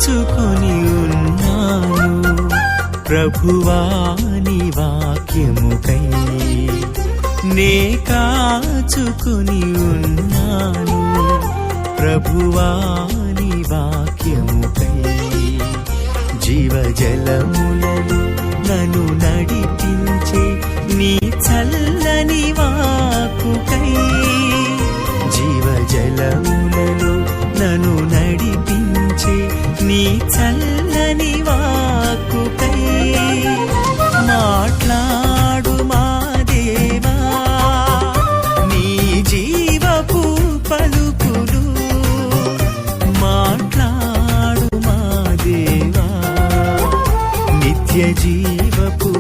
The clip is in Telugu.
కాచుకొని ఉన్నాను ప్రభువా నీ వాక్యముకై నే కాచుకొని ఉన్నాను ప్రభువా నీ వాక్యముకై జీవజలములను నన్ను నడిపించే నీ చల్లని వాక్కుకై జీవజలములను నన్ను నడిపించే నీ చల్లని వాక్కుకై మాట్లాడు మా దేవా నీ జీవపు పలుకులు మాట్లాడు మా దేవా నిత్య జీవపు